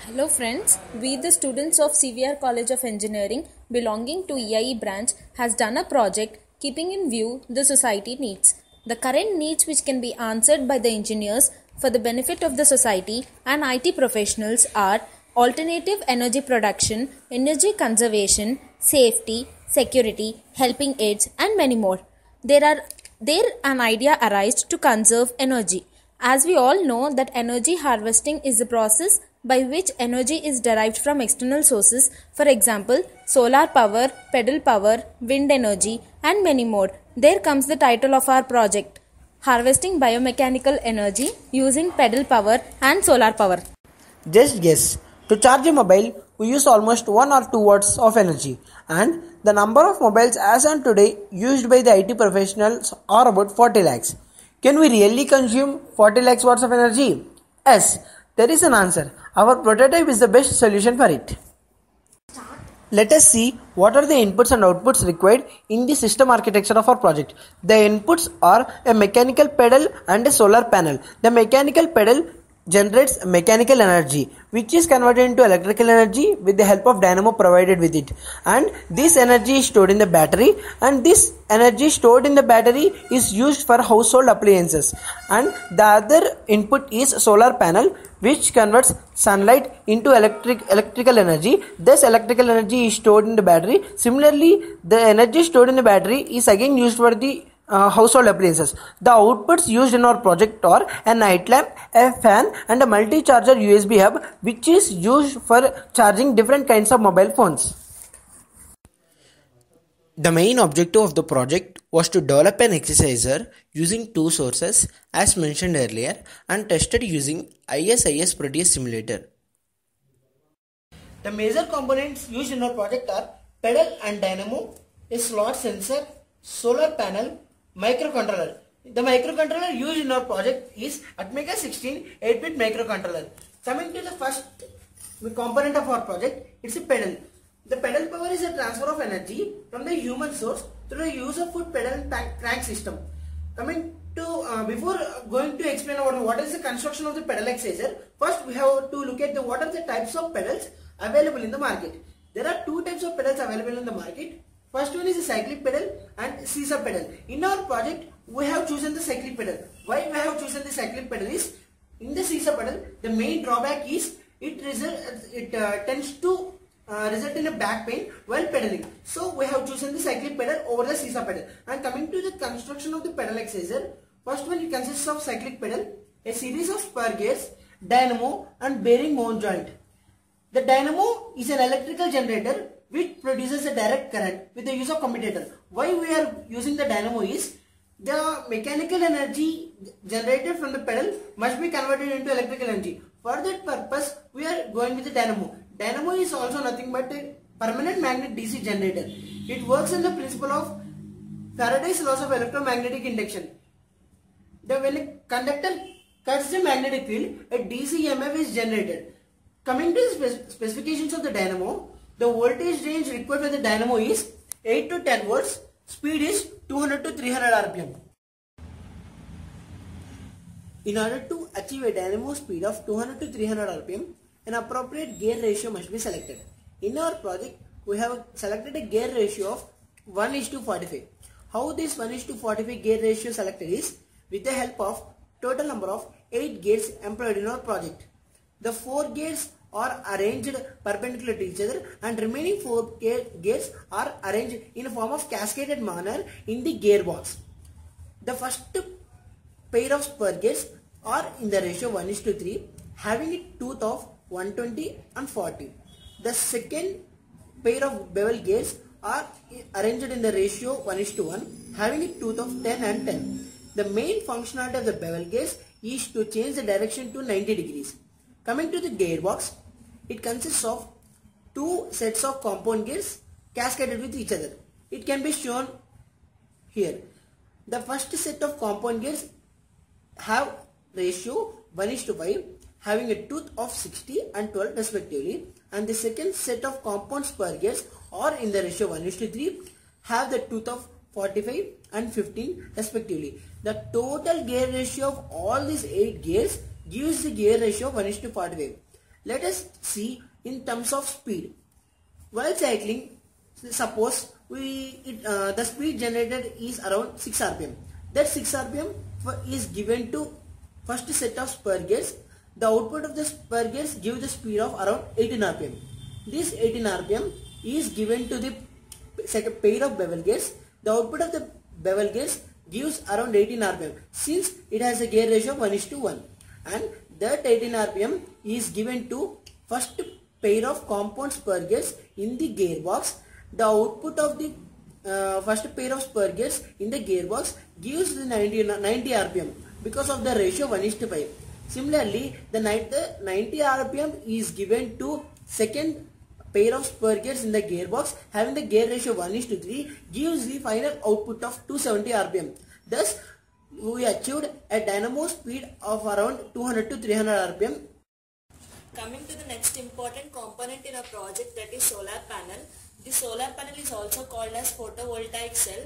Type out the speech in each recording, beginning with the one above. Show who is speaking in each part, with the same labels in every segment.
Speaker 1: Hello friends, we the students of CVR College of Engineering belonging to EIE branch has done a project keeping in view the society needs. The current needs which can be answered by the engineers for the benefit of the society and IT professionals are alternative energy production, energy conservation, safety, security, helping aids and many more. There an idea arises to conserve energy. As we all know that energy harvesting is a process by which energy is derived from external sources, for example, solar power, pedal power, wind energy and many more. There comes the title of our project, Harvesting Biomechanical Energy Using Pedal Power and Solar Power.
Speaker 2: Just guess, to charge a mobile, we use almost 1 or 2 watts of energy, and the number of mobiles as on today used by the IT professionals are about 40 lakhs. Can we really consume 40 lakhs watts of energy? Yes, there is an answer. Our prototype is the best solution for it. Let us see what are the inputs and outputs required in the system architecture of our project. The inputs are a mechanical pedal and a solar panel. The mechanical pedal generates mechanical energy which is converted into electrical energy with the help of dynamo provided with it, and this energy is stored in the battery, and this energy stored in the battery is used for household appliances. And the other input is solar panel which converts sunlight into electrical energy. This electrical energy is stored in the battery. Similarly, the energy stored in the battery is again used for the household appliances. The outputs used in our project are a night lamp, a fan and a multi-charger USB hub which is used for charging different kinds of mobile phones. The main objective of the project was to develop an exerciser using two sources as mentioned earlier and tested using ISIS Proteus simulator. The major components used in our project are pedal and dynamo, a slot sensor, solar panel, microcontroller. The microcontroller used in our project is Atmega 16 8-bit microcontroller. Coming to the first component of our project, it's a pedal. The pedal power is a transfer of energy from the human source through the use of foot pedal and crank system. Coming to before going to explain about what is the construction of the pedal exerciser, first we have to look at what are the types of pedals available in the market. There are two types of pedals available in the market. First one is a cyclic pedal and scissor pedal. In our project, we have chosen the cyclic pedal. Why we have chosen the cyclic pedal is, in the scissor pedal, the main drawback is it tends to result in a back pain while pedaling. So we have chosen the cyclic pedal over the scissor pedal. And coming to the construction of the pedal exerciser, first one it consists of cyclic pedal, a series of spur gears, dynamo and bearing mount joint. The dynamo is an electrical generator which produces a direct current with the use of commutator. Why we are using the dynamo is, the mechanical energy generated from the pedal must be converted into electrical energy. For that purpose, we are going with the dynamo. Dynamo is also nothing but a permanent magnet DC generator. It works on the principle of Faraday's laws of electromagnetic induction. When a conductor cuts the magnetic field, a DC EMF is generated. Coming to the specifications of the dynamo, the voltage range required for the dynamo is 8 to 10 volts, speed is 200 to 300 rpm. In order to achieve a dynamo speed of 200 to 300 rpm, an appropriate gear ratio must be selected. In our project, we have selected a gear ratio of 1:45. How this 1:45 gear ratio selected is with the help of total number of 8 gears employed in our project. The 4 gears are arranged perpendicular to each other and remaining 4 gears are arranged in a form of cascaded manner in the gearbox. The first pair of spur gears are in the ratio 1:3, having a tooth of 120 and 40. The second pair of bevel gears are arranged in the ratio 1:1, having a tooth of 10 and 10. The main functionality of the bevel gears is to change the direction to 90 degrees. Coming to the gearbox, it consists of 2 sets of compound gears cascaded with each other. It can be shown here. The first set of compound gears have ratio 1:5, having a tooth of 60 and 12 respectively, and the second set of compound spur gears are in the ratio 1:3, have the tooth of 45 and 15 respectively. The total gear ratio of all these 8 gears gives the gear ratio of 1:45. Let us see in terms of speed. While cycling, suppose the speed generated is around 6 rpm. That 6 rpm is given to first set of spur gears. The output of the spur gears give the speed of around 18 rpm. This 18 rpm is given to the second pair of bevel gears. The output of the bevel gears gives around 18 rpm since it has a gear ratio of 1:1, and that 18 rpm is given to first pair of compound spur gears in the gearbox. The output of the first pair of spur gears in the gearbox gives the 90 rpm because of the ratio 1:5. Similarly, the 90 rpm is given to second pair of spur gears in the gearbox having the gear ratio 1:3 gives the final output of 270 rpm. Thus, we achieved a dynamo speed of around 200 to 300 rpm.
Speaker 3: Coming to the next important component in a project, that is solar panel. The solar panel is also called as photovoltaic cell.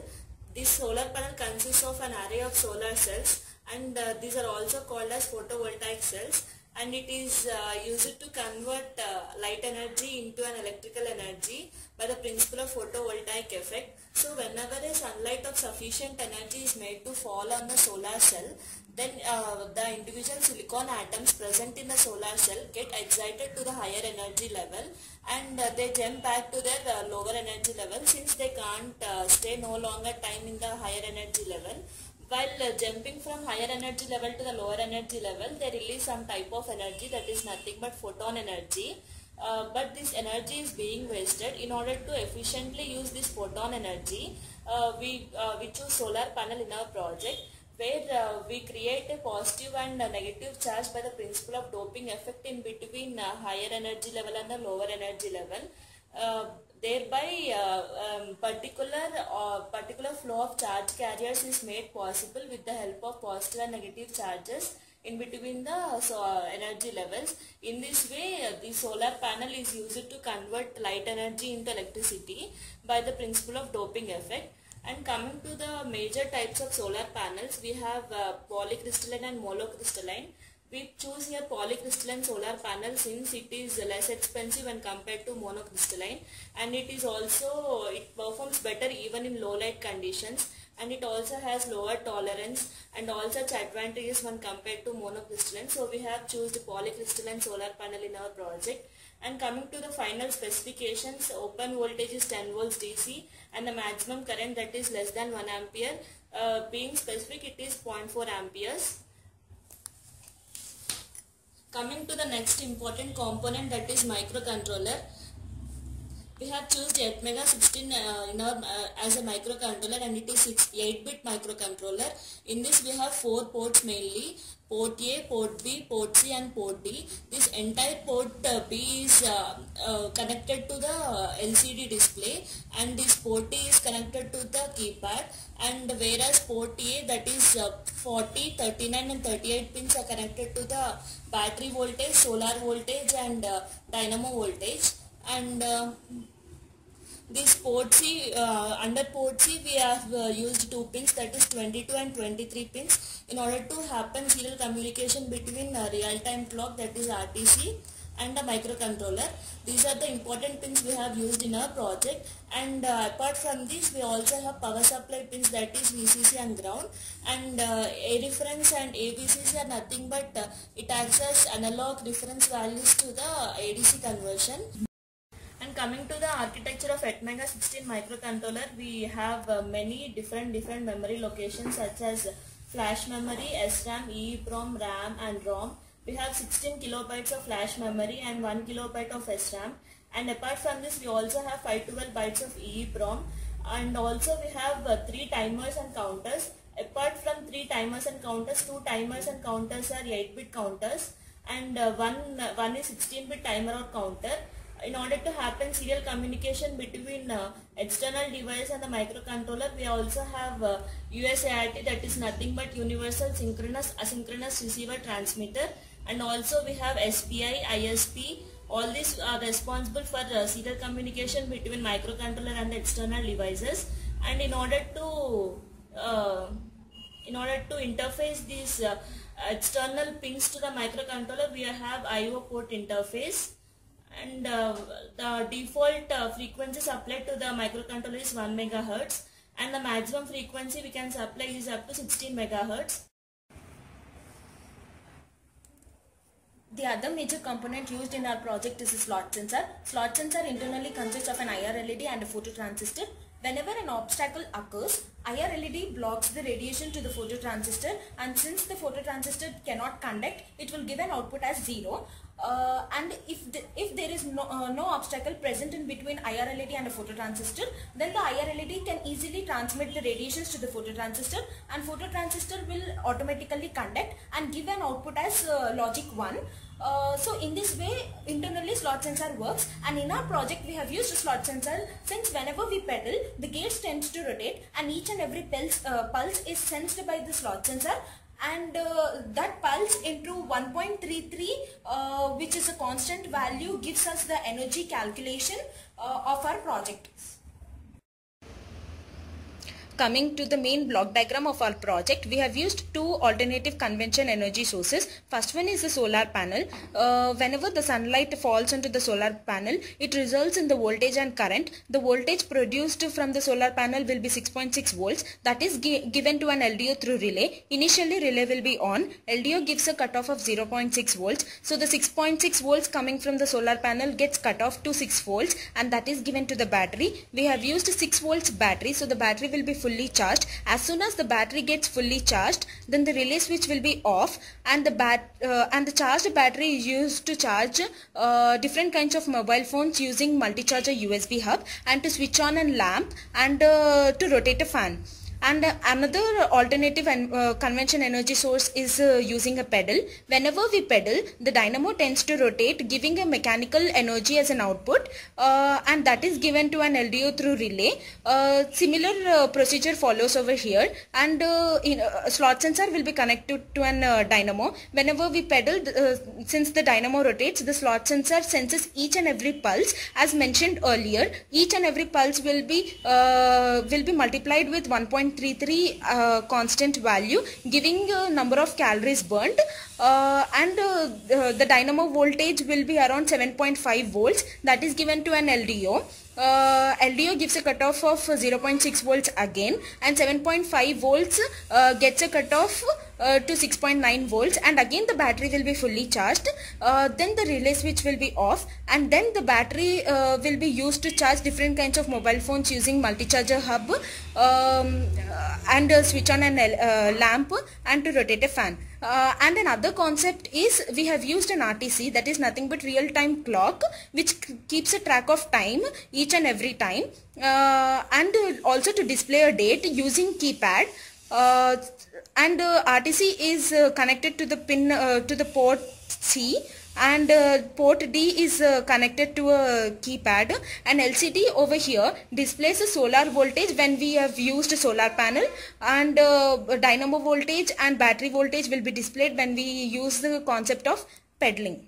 Speaker 3: This solar panel consists of an array of solar cells, and these are also called as photovoltaic cells, and it is used to convert light energy into an electrical energy by the principle of photovoltaic effect. So whenever a sunlight of sufficient energy is made to fall on the solar cell, then the individual silicon atoms present in the solar cell get excited to the higher energy level, and they jump back to their lower energy level since they can't stay no longer time in the higher energy level. While jumping from higher energy level to the lower energy level, they release some type of energy that is nothing but photon energy. But this energy is being wasted. In order to efficiently use this photon energy, we choose solar panel in our project, where we create a positive and a negative charge by the principle of doping effect in between higher energy level and the lower energy level. Thereby, particular flow of charge carriers is made possible with the help of positive and negative charges in between the energy levels. In this way, the solar panel is used to convert light energy into electricity by the principle of doping effect. And coming to the major types of solar panels, we have polycrystalline and monocrystalline. We choose here polycrystalline solar panel since it is less expensive when compared to monocrystalline, and it performs better even in low light conditions, and it also has lower tolerance and all such advantages when compared to monocrystalline. So we have chosen polycrystalline solar panel in our project. And coming to the final specifications, open voltage is 10 volts DC and the maximum current, that is less than 1 ampere. Being specific, it is 0.4 amperes. Coming to the next important component, that is microcontroller. We have chosen Atmega16 as a microcontroller, and it is 8-bit microcontroller. In this we have 4 ports mainly: port A, port B, port C and port D. This entire port B is connected to the LCD display, and this port A is connected to the keypad, and whereas port A, that is 40, 39 and 38 pins are connected to the battery voltage, solar voltage and dynamo voltage. And this port C, under port C we have used 2 pins, that is 22 and 23 pins, in order to happen serial communication between real-time clock, that is RTC, and a microcontroller. These are the important pins we have used in our project. And apart from this, we also have power supply pins, that is VCC and ground, and A reference and AVCC are nothing but it acts as analog reference values to the ADC conversion. And coming to the architecture of Atmega16 microcontroller, we have many different memory locations such as flash memory, SRAM, EEPROM, RAM and ROM. We have 16 kilobytes of flash memory and 1 kilobyte of SRAM. And apart from this, we also have 512 bytes of EEPROM. And also we have 3 timers and counters. Apart from 3 timers and counters, 2 timers and counters are 8-bit counters, and one is 16-bit timer or counter. In order to happen serial communication between external device and the microcontroller, we also have USART, that is nothing but Universal Synchronous Asynchronous Receiver Transmitter, and also we have SPI, ISP. All these are responsible for serial communication between microcontroller and the external devices. And in order to interface these external pins to the microcontroller, we have I/O port interface, and the default frequency supplied to the microcontroller is 1 megahertz, and the maximum frequency we can supply is up to 16 megahertz.
Speaker 1: The other major component used in our project is a slot sensor. Slot sensor internally consists of an IR LED and a phototransistor. Whenever an obstacle occurs, IR LED blocks the radiation to the phototransistor, and since the phototransistor cannot conduct, it will give an output as 0. And if there is no obstacle present in between IR LED and a phototransistor, then the IR LED can easily transmit the radiations to the phototransistor, and phototransistor will automatically conduct and give an output as logic 1. So in this way internally slot sensor works, and in our project we have used a slot sensor since whenever we pedal, the gates tends to rotate and each and every pulse is sensed by the slot sensor, and that pulse into 1.33 which is a constant value gives us the energy calculation of our project. Coming to the main block diagram of our project, we have used two alternative convention energy sources. First one is the solar panel. Whenever the sunlight falls onto the solar panel, it results in the voltage and current. The voltage produced from the solar panel will be 6.6 volts. That is given to an LDO through relay. Initially relay will be on. LDO gives a cutoff of 0.6 volts. So the 6.6 volts coming from the solar panel gets cut off to 6 volts, and that is given to the battery. We have used 6 volts battery, so the battery will be fully charged. As soon as the battery gets fully charged, then the relay switch will be off, and the charged battery is used to charge different kinds of mobile phones using multi-charger USB hub, and to switch on a lamp, and to rotate a fan. And another alternative and convention energy source is using a pedal. Whenever we pedal, the dynamo tends to rotate, giving a mechanical energy as an output, and that is given to an LDO through relay. Similar procedure follows over here, and a slot sensor will be connected to an dynamo. Whenever we pedal, since the dynamo rotates, the slot sensor senses each and every pulse. As mentioned earlier, each and every pulse will be multiplied with 1.33 constant value, giving number of calories burnt, and the dynamo voltage will be around 7.5 volts. That is given to an LDO. LDO gives a cutoff of 0.6 volts again, and 7.5 volts gets a cutoff to 6.9 volts, and again the battery will be fully charged. Then the relay switch will be off, and then the battery will be used to charge different kinds of mobile phones using multi-charger hub, and switch on a lamp, and to rotate a fan. And another concept is we have used an RTC, that is nothing but real-time clock, which keeps a track of time each and every time, and also to display a date using keypad. And RTC is connected to the pin to the port C, and port D is connected to a keypad, and LCD over here displays a solar voltage when we have used a solar panel, and dynamo voltage and battery voltage will be displayed when we use the concept of pedaling.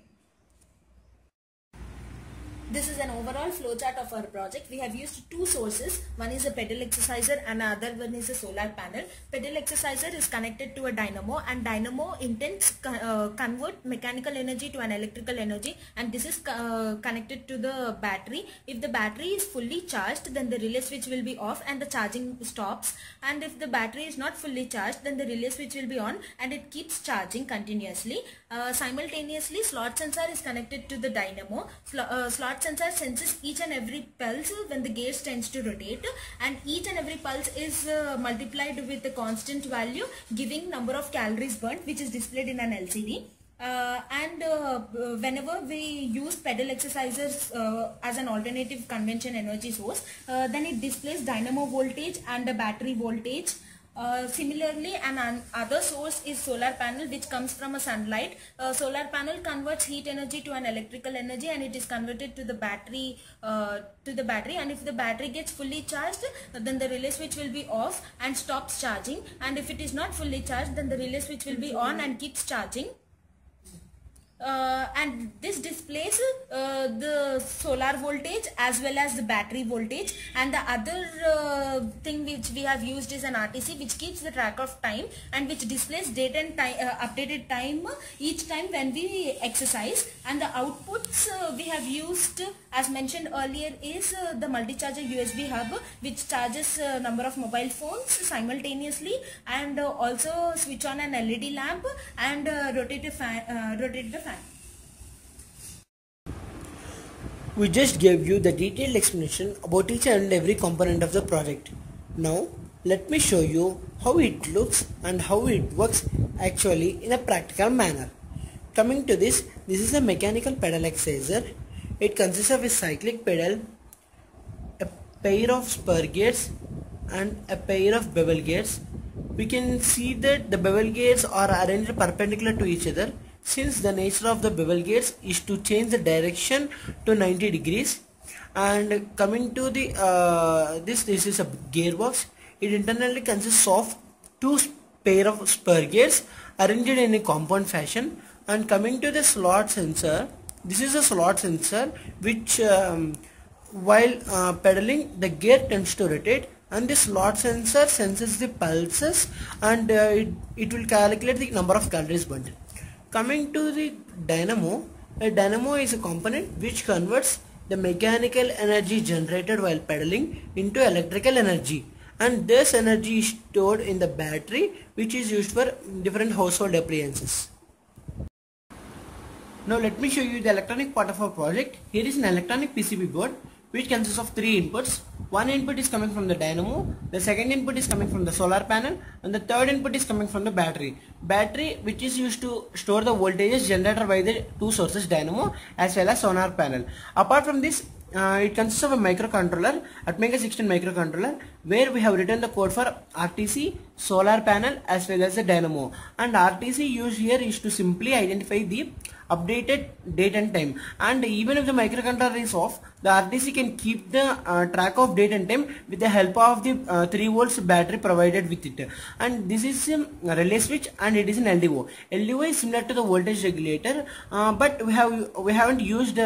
Speaker 1: This is an overall flowchart of our project. We have used two sources. One is a pedal exerciser and another one is a solar panel. Pedal exerciser is connected to a dynamo, and dynamo intends convert mechanical energy to an electrical energy, and this is connected to the battery. If the battery is fully charged, then the relay switch will be off and the charging stops, and if the battery is not fully charged, then the relay switch will be on and it keeps charging continuously. Simultaneously, slot sensor is connected to the dynamo. Slot sensor senses each and every pulse when the gauge tends to rotate, and each and every pulse is multiplied with a constant value, giving number of calories burnt, which is displayed in an LCD. Whenever we use pedal exercisers as an alternative convention energy source, then it displays dynamo voltage and a battery voltage. Similarly, another source is solar panel, which comes from a sunlight. Solar panel converts heat energy to an electrical energy, and it is converted to the battery. And if the battery gets fully charged, then the relay switch will be off and stops charging. And if it is not fully charged, then the relay switch will be on and keeps charging. And this displays the solar voltage as well as the battery voltage, and the other thing which we have used is an RTC, which keeps the track of time and which displays date and time, updated time each time when we exercise. And the outputs we have used, as mentioned earlier, is the multi-charger USB hub, which charges number of mobile phones simultaneously, and also switch on an LED lamp and rotate the fan.
Speaker 2: We just gave you the detailed explanation about each and every component of the project. Now let me show you how it looks and how it works actually in a practical manner. Coming to this is a mechanical pedal exerciser. It consists of a cyclic pedal, a pair of spur gears and a pair of bevel gears. We can see that the bevel gears are arranged perpendicular to each other, since the nature of the bevel gears is to change the direction to 90 degrees. And coming to the this is a gearbox. It internally consists of two pair of spur gears arranged in a compound fashion. And coming to the slot sensor, this is a slot sensor which while pedaling, the gear tends to rotate, and the slot sensor senses the pulses, and it will calculate the number of calories burned. Coming to the dynamo, a dynamo is a component which converts the mechanical energy generated while pedaling into electrical energy, and this energy is stored in the battery, which is used for different household appliances. Now let me show you the electronic part of our project. Here is an electronic PCB board which consists of three inputs. One input is coming from the dynamo, the second input is coming from the solar panel, and the third input is coming from the battery. Battery, which is used to store the voltages generated by the two sources, dynamo as well as solar panel. Apart from this, it consists of a microcontroller, Atmega 16 microcontroller, where we have written the code for RTC, solar panel as well as the dynamo. And RTC used here is to simply identify the updated date and time, and even if the microcontroller is off, the RTC can keep the track of date and time with the help of the 3 volts battery provided with it. And this is a relay switch, and it is an LDO. LDO is similar to the voltage regulator, but we haven't used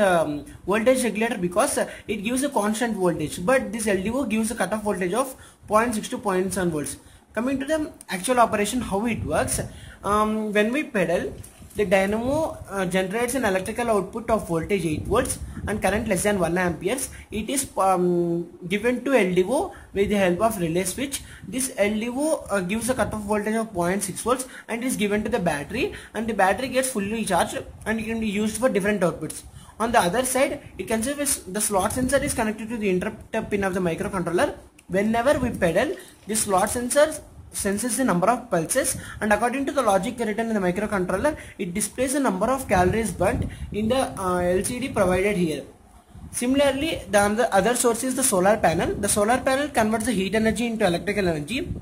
Speaker 2: voltage regulator because it gives a constant voltage, but this LDO gives a cutoff voltage of 0.6 to 0.7 volts. Coming to the actual operation, how it works, when we pedal, the dynamo generates an electrical output of voltage 8 volts and current less than 1 amperes. It is given to LDO with the help of relay switch. This LDO gives a cutoff voltage of 0.6 volts and is given to the battery, and the battery gets fully charged and it can be used for different outputs. On the other side, it considers the slot sensor is connected to the interrupt pin of the microcontroller. Whenever we pedal, this slot sensor senses the number of pulses, and according to the logic written in the microcontroller, it displays the number of calories burnt in the LCD provided here. Similarly, the other source is the solar panel. The solar panel converts the heat energy into electrical energy.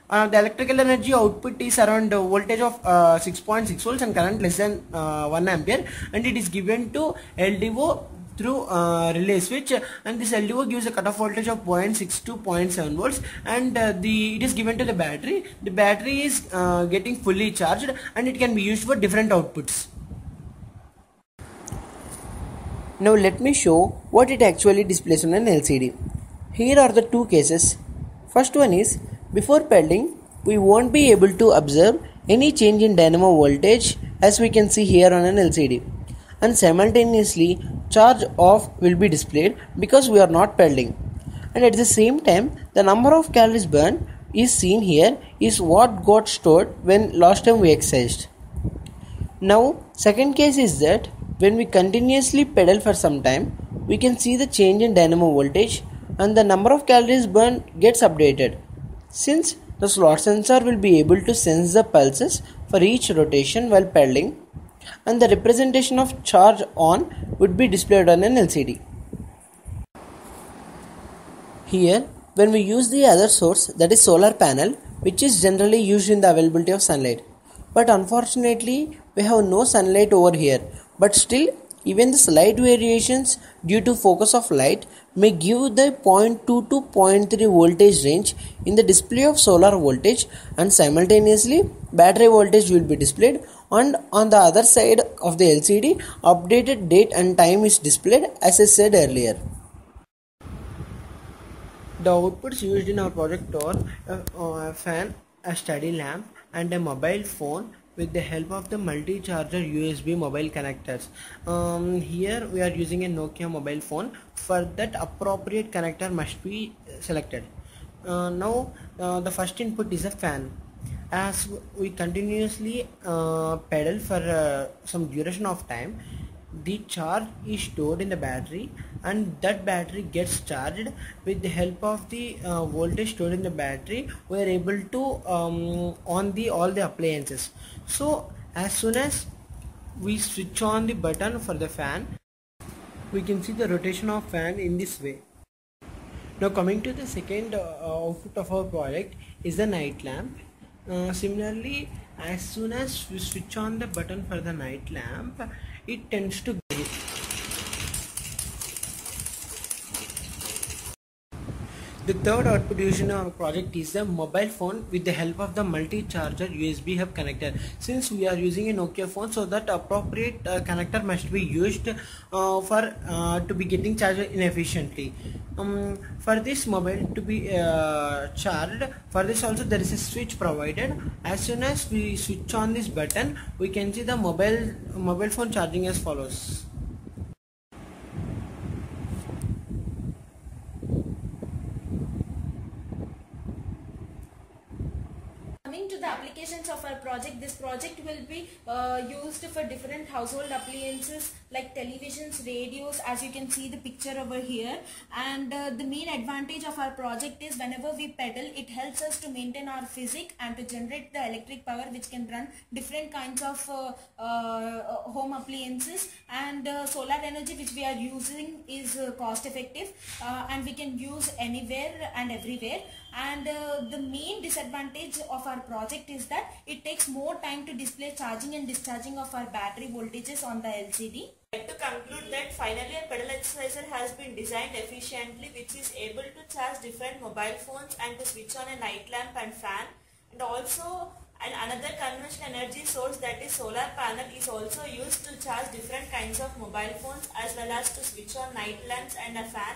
Speaker 2: The electrical energy output is around voltage of 6.6 volts and current less than 1 ampere, and it is given to LDO through relay switch, and this LDO gives a cutoff voltage of 0.6 to 0.7 volts, and it is given to the battery. The battery is getting fully charged and it can be used for different outputs. Now let me show what it actually displays on an LCD. Here are the two cases. First one is, before pedaling, we won't be able to observe any change in dynamo voltage as we can see here on an LCD. And simultaneously charge off will be displayed because we are not pedaling, and at the same time the number of calories burned is seen here is what got stored when last time we exercised. Now second case is that when we continuously pedal for some time, we can see the change in dynamo voltage and the number of calories burned gets updated, since the slot sensor will be able to sense the pulses for each rotation while pedaling, and the representation of charge on would be displayed on an LCD. Here, when we use the other source, that is solar panel, which is generally used in the availability of sunlight, but unfortunately we have no sunlight over here, but still even the slight variations due to focus of light may give the 0.2 to 0.3 voltage range in the display of solar voltage, and simultaneously battery voltage will be displayed and on the other side of the LCD, updated date and time is displayed as I said earlier. The outputs used in our project are a fan, a study lamp and a mobile phone with the help of the multi-charger USB mobile connectors. Here we are using a Nokia mobile phone. For that, appropriate connector must be selected. Now the first input is a fan. As we continuously pedal for some duration of time, the charge is stored in the battery and that battery gets charged. With the help of the voltage stored in the battery, we are able to on all the appliances. So as soon as we switch on the button for the fan, we can see the rotation of fan in this way. Now coming to the second output of our project is the night lamp. Similarly, as soon as we switch on the button for the night lamp, it tends to glow. The third output used in our project is the mobile phone with the help of the multi-charger USB hub connector. Since we are using a Nokia phone, so that appropriate connector must be used for to be getting charged inefficiently. For this mobile to be charged, for this also there is a switch provided. As soon as we switch on this button, we can see the mobile phone charging as follows.
Speaker 1: Coming to the applications of our project, this project will be used for different household appliances like televisions, radios, as you can see the picture over here. And the main advantage of our project is whenever we pedal, it helps us to maintain our physics and to generate the electric power which can run different kinds of home appliances. And solar energy which we are using is cost effective and we can use anywhere and everywhere. And the main disadvantage of our project is that it takes more time to display charging and discharging of our battery voltages on the LCD.
Speaker 3: I'd like to conclude that finally a pedal exerciser has been designed efficiently, which is able to charge different mobile phones and to switch on a night lamp and fan. And also another conventional energy source, that is solar panel, is also used to charge different kinds of mobile phones as well as to switch on night lamps and a fan.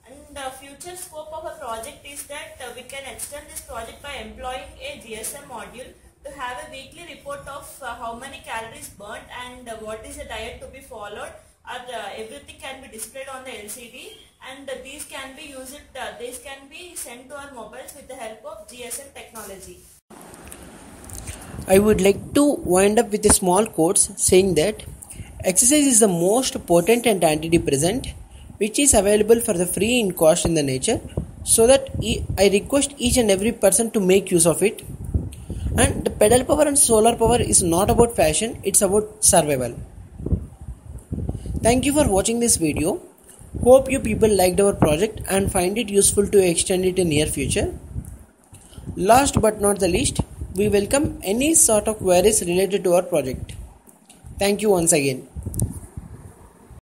Speaker 3: And the future scope of a project is that we can extend this project by employing a GSM module to have a weekly report of how many calories burnt and what is the diet to be followed. Everything can be displayed on the LCD, and these can be used. These can be sent to our mobiles with the help of GSM technology.
Speaker 2: I would like to wind up with a small quote saying that exercise is the most potent and antidepressant which is available for the free in cost in the nature, so that I request each and every person to make use of it. And the pedal power and solar power is not about fashion, it's about survival. Thank you for watching this video. Hope you people liked our project and find it useful to extend it in near future. Last but not the least, we welcome any sort of queries related to our project. Thank you once again.